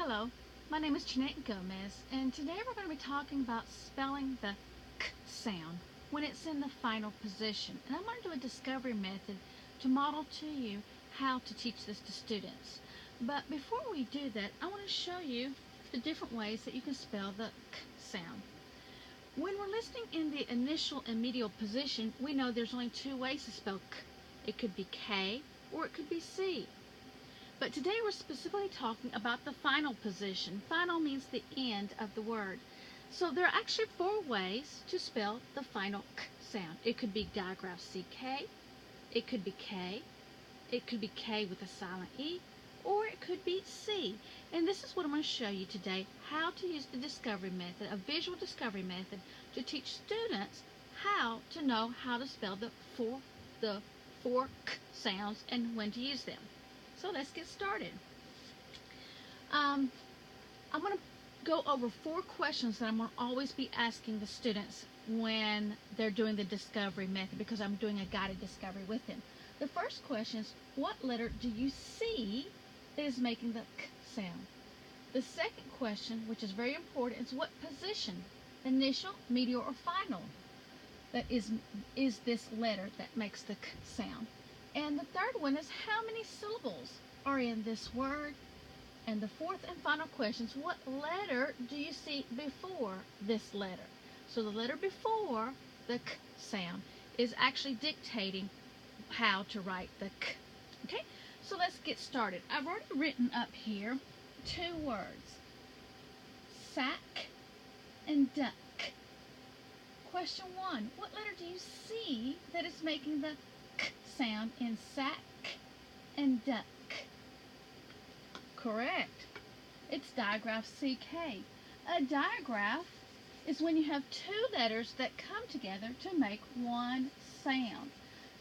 Hello, my name is Jeanette Gomez, and today we're going to be talking about spelling the k sound when it's in the final position. And I'm going to do a discovery method to model to you how to teach this to students. But before we do that, I want to show you the different ways that you can spell the k sound. When we're listening in the initial and medial position, we know there's only two ways to spell k. It could be K or it could be C. But today we're specifically talking about the final position. Final means the end of the word. So there are actually four ways to spell the final k sound. It could be digraph CK, it could be K, it could be K with a silent E, or it could be C. And this is what I'm going to show you today, how to use the discovery method, a visual discovery method, to teach students how to know how to spell the four k sounds and when to use them. So let's get started. I'm going to go over four questions that I'm going to always be asking the students when they're doing the discovery method, because I'm doing a guided discovery with them. The first question is, what letter do you see that is making the k sound? The second question, which is very important, is what position, initial, medial, or final, that is this letter that makes the k sound. And the third one is, how many syllables are in this word? And the fourth and final question is, what letter do you see before this letter? So the letter before the k sound is actually dictating how to write the k. Okay, so let's get started. I've already written up here two words, sack and duck. Question one, what letter do you see that is making the k sound in sack and duck? Correct. It's digraph CK. A digraph is when you have two letters that come together to make one sound.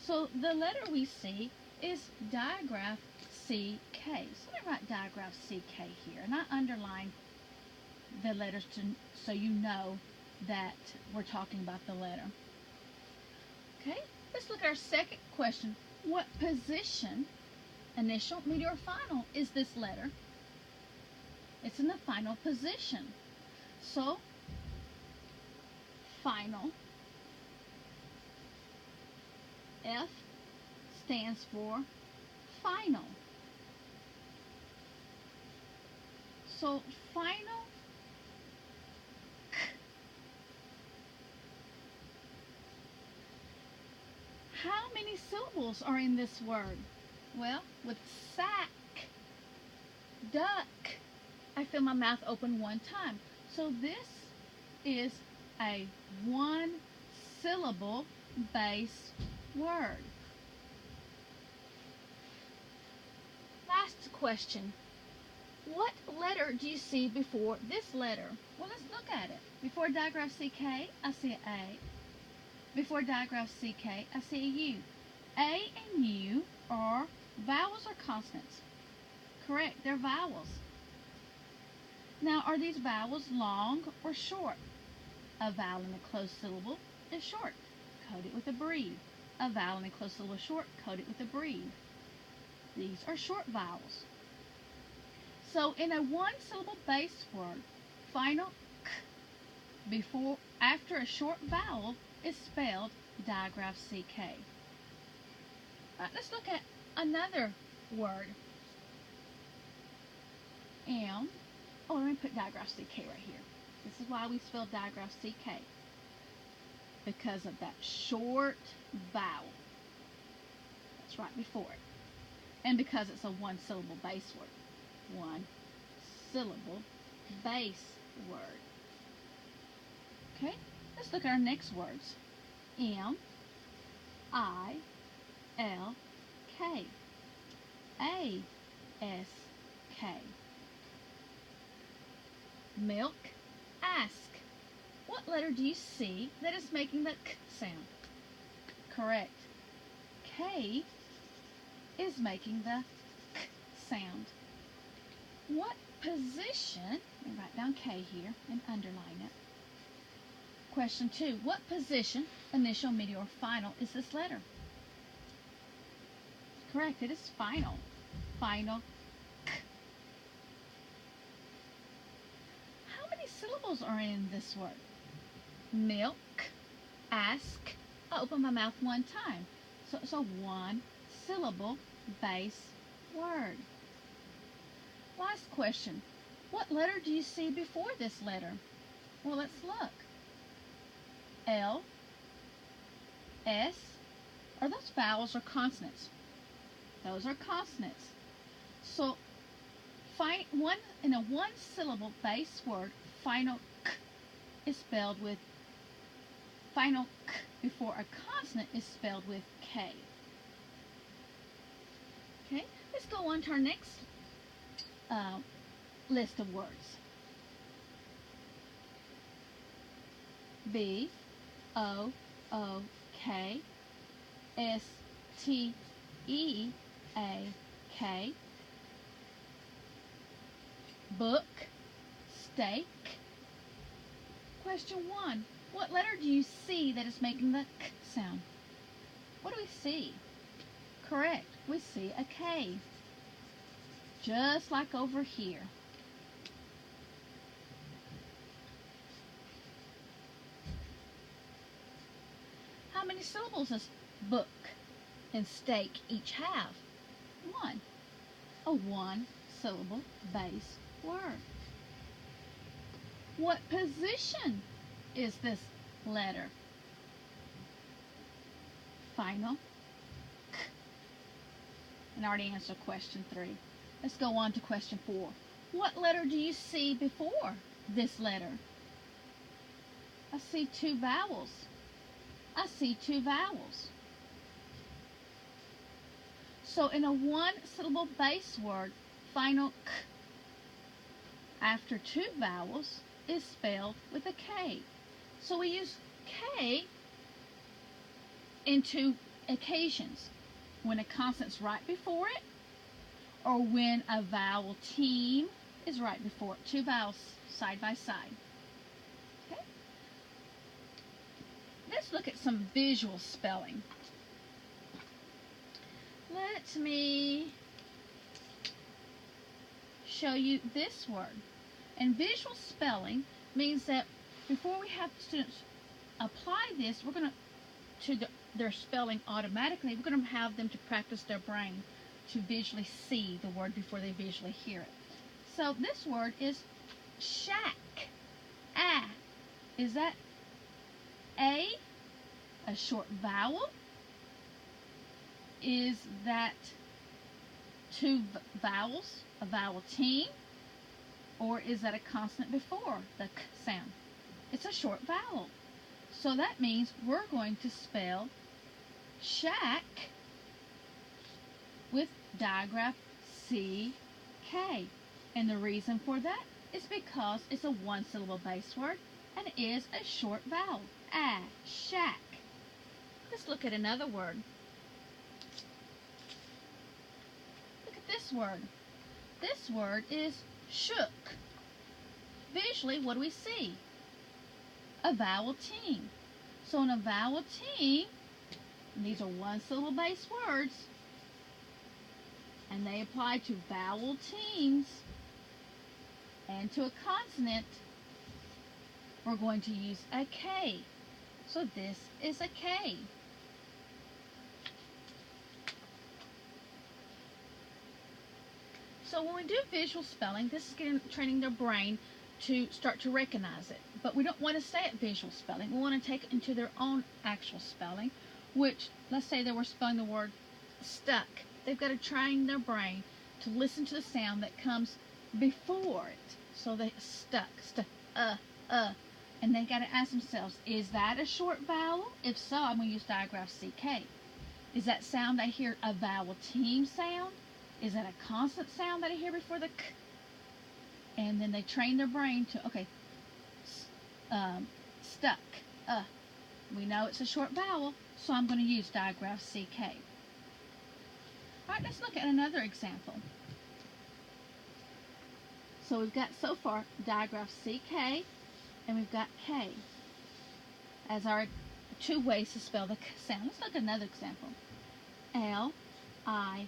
So the letter we see is digraph CK. So let me write digraph CK here, and I underline the letters so you know that we're talking about the letter. Okay, let's look at our second question. What position, initial, medial, or final, is this letter? It's in the final position. So, final, F stands for final. So, final k. How many syllables are in this word? Well, with sack, duck, I feel my mouth open one time. So this is a one syllable base word. Last question. What letter do you see before this letter? Well, let's look at it. Before digraph CK, I see an A. Before digraph CK, I see a U. A and U are vowels or consonants? Correct, they're vowels. Now, are these vowels long or short? A vowel in a closed syllable is short. Code it with a breve. A vowel in a closed syllable is short. Code it with a breve. These are short vowels. So, in a one-syllable base word, final k after a short vowel is spelled digraph CK. All right, let's look at another word. Let me put digraph CK right here. This is why we spell digraph CK. Because of that short vowel that's right before it. And because it's a one-syllable base word. One-syllable base word. Okay, let's look at our next words. M, I, L, K. A, S, K. Milk, ask. What letter do you see that is making the k sound? Correct. K is making the k sound. What position, let me write down K here and underline it. Question 2, what position, initial, medial, or final, is this letter? Correct, it is final. Final k. syllables are in this word? Milk, ask. I open my mouth one time. So it's a one syllable base word. Last question. What letter do you see before this letter? Well, let's look. L, S, are those vowels or consonants? Those are consonants. So find one in a one syllable base word, final k is spelled with final k before a consonant is spelled with K. Okay, let's go on to our next list of words. B, O, O, K, S, T, E, A, K. Book, steak. Question 1. What letter do you see that is making the k sound? What do we see? Correct. We see a K. Just like over here. How many syllables does book and steak each have? 1. A one syllable base word. What position is this letter? Final k. And I already answered question 3. Let's go on to question 4. What letter do you see before this letter? I see 2 vowels. I see 2 vowels. So in a one syllable base word, final k after 2 vowels is spelled with a K. So we use K in 2 occasions. When a consonant's right before it, or when a vowel team is right before it. 2 vowels side by side. Okay? Let's look at some visual spelling. Let me show you this word. And visual spelling means that before we have students apply this, we're going to their spelling automatically, we're going to have them to practice their brain to visually see the word before they visually hear it. So this word is shack. Ah. Is that a short vowel? Is that 2 vowels, a vowel team? Or is that a consonant before the k sound? It's a short vowel. So that means we're going to spell shack with digraph CK. And the reason for that is because it's a one syllable base word and it is a short vowel. Ah, shack. Let's look at another word. Look at this word. This word is shook. Visually, what do we see? A vowel team. So in a vowel team, these are one syllable base words, and they apply to vowel teams and to a consonant, we're going to use a K. So this is a K. So when we do visual spelling, this is training their brain to start to recognize it. But we don't want to stay at visual spelling. We want to take it into their own actual spelling, which, let's say they were spelling the word stuck. They've got to train their brain to listen to the sound that comes before it. So they stuck, and they got to ask themselves, is that a short vowel? If so, I'm going to use digraph CK. Is that sound I hear a vowel team sound? Is that a consonant sound that I hear before the k? And then they train their brain to, okay, stuck, we know it's a short vowel, so I'm going to use digraph CK. All right, let's look at another example. So we've got so far digraph CK and we've got K as our 2 ways to spell the k sound. Let's look at another example. L-I-K-E-R-A-K-E.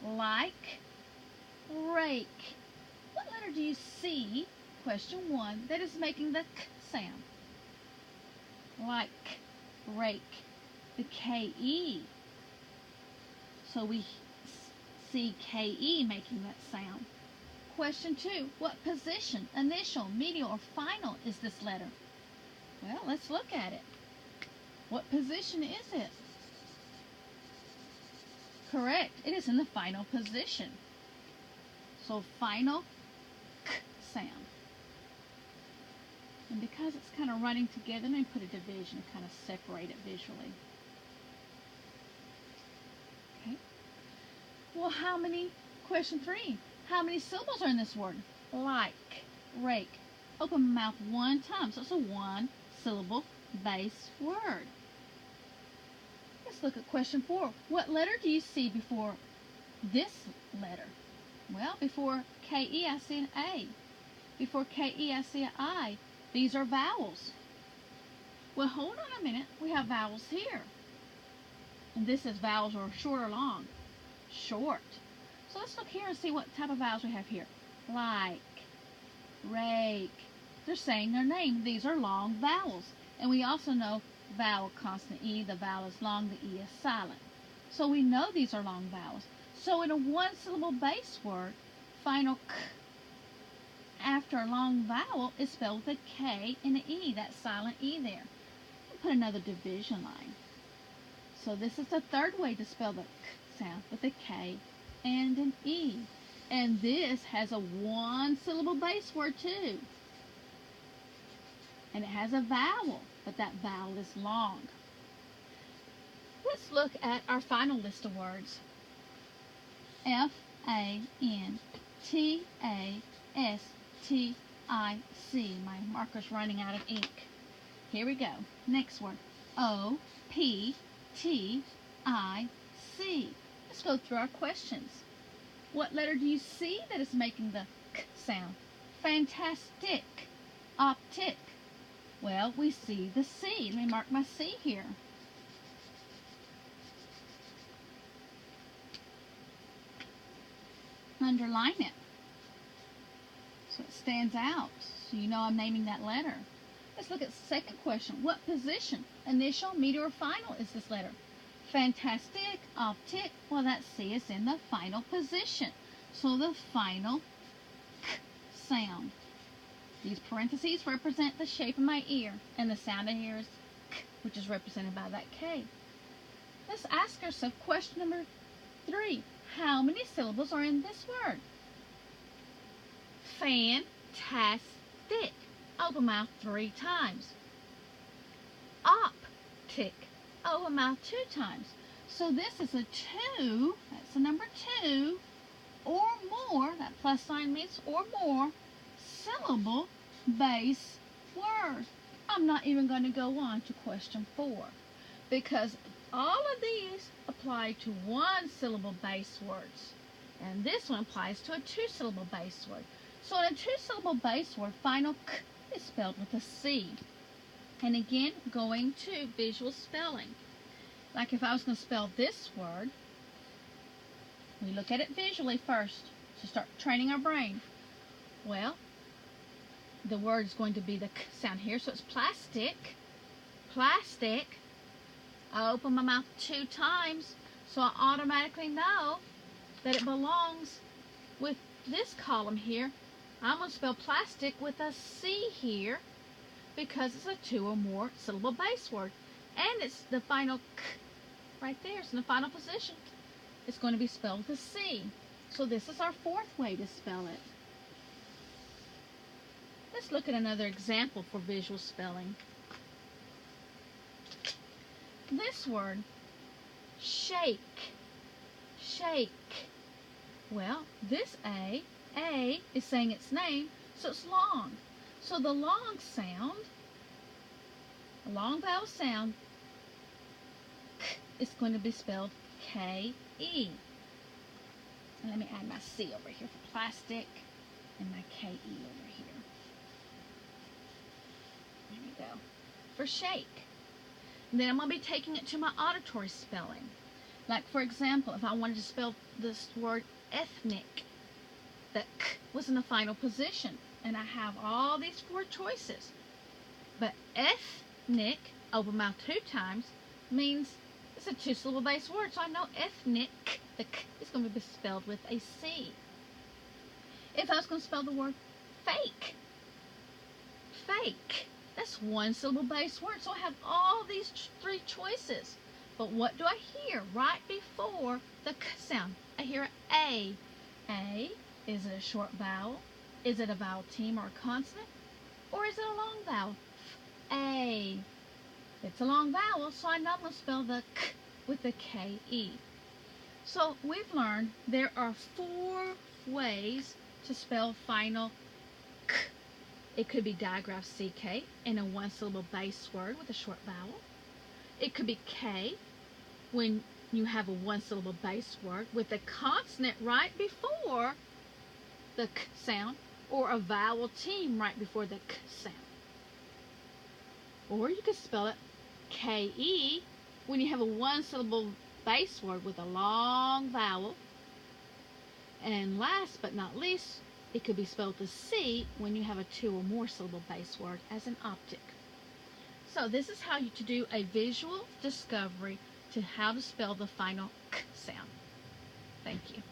Like, rake. What letter do you see, question 1, that is making the k sound? Like, rake. The K-E. So we see K-E making that sound. Question 2, what position, initial, medial, or final is this letter? Well, let's look at it. What position is it? Correct. It is in the final position. So final k sound. And because it's kind of running together, let me put a division to kind of separate it visually. Okay. Well, question 3, how many syllables are in this word? Like, rake. Open mouth 1 time, so it's a 1-syllable base word. Let's look at question 4. What letter do you see before this letter? Well, before K-E, I see an A. Before K-E, I see an I. These are vowels. Well, hold on a minute. We have vowels here. And this is vowels are short or long? Short. So let's look here and see what type of vowels we have here. Like, rake. They're saying their name. These are long vowels. And we also know vowel consonant E, the vowel is long, the E is silent. So we know these are long vowels. So in a 1-syllable base word, final k after a long vowel is spelled with a K and an E, that silent E there. We'll put another division line. So this is the third way to spell the k sound, with a K and an E. And this has a 1-syllable base word too. And it has a vowel, but that vowel is long. Let's look at our final list of words. F-A-N-T-A-S-T-I-C. My marker's running out of ink. Here we go. Next word. O-P-T-I-C. Let's go through our questions. What letter do you see that is making the k sound? Fantastic. Optic. Well, we see the C. Let me mark my C here. Underline it so it stands out, so you know I'm naming that letter. Let's look at the second question. What position, initial, medial, or final is this letter? Fantastic, optic. Well, that C is in the final position. So the final k sound. These parentheses represent the shape of my ear, and the sound I hear is k, which is represented by that K. Let's ask ourselves question number 3. How many syllables are in this word? Fantastic. Open mouth 3 times. Optic. Open mouth 2 times. So this is a 2, that's the number 2, or more, that plus sign means or more, syllable base word. I'm not even going to go on to question 4 because all of these apply to 1-syllable base words, and this one applies to a 2-syllable base word. So in a 2-syllable base word, final k is spelled with a C. And again, going to visual spelling. Like if I was going to spell this word, we look at it visually first to start training our brain. Well, the word is going to be the k sound here, so it's plastic. Plastic. I open my mouth 2 times, so I automatically know that it belongs with this column here. I'm going to spell plastic with a C here because it's a 2 or more syllable base word. And it's the final k right there. It's in the final position. It's going to be spelled with a C. So this is our 4th way to spell it. Let's look at another example for visual spelling. This word, shake. Shake. Well, this A is saying its name, so it's long. So the long sound, the long vowel sound, k, is going to be spelled K-E. And let me add my C over here for plastic and my K-E over here. There we go. For shake. And then I'm going to be taking it to my auditory spelling. Like, for example, if I wanted to spell this word ethnic, the k was in the final position. And I have all these 4 choices. But ethnic, open mouth 2 times, means it's a 2-syllable base word. So I know ethnic, the k is going to be spelled with a C. If I was going to spell the word fake, fake, that's 1-syllable base word. So I have all these 3 choices. But what do I hear right before the k sound? I hear A. A, is it a short vowel? Is it a vowel team or a consonant? Or is it a long vowel? A. It's a long vowel, so I know I'm going to spell the k with the K-E. So we've learned there are 4 ways to spell final k. It could be digraph CK in a 1-syllable base word with a short vowel. It could be K when you have a 1-syllable base word with a consonant right before the k sound, or a vowel team right before the k sound. Or you could spell it K-E when you have a 1-syllable base word with a long vowel. And last but not least, it could be spelled the C when you have a 2 or more syllable base word as an optic. So this is how to do a visual discovery to how to spell the final k sound. Thank you.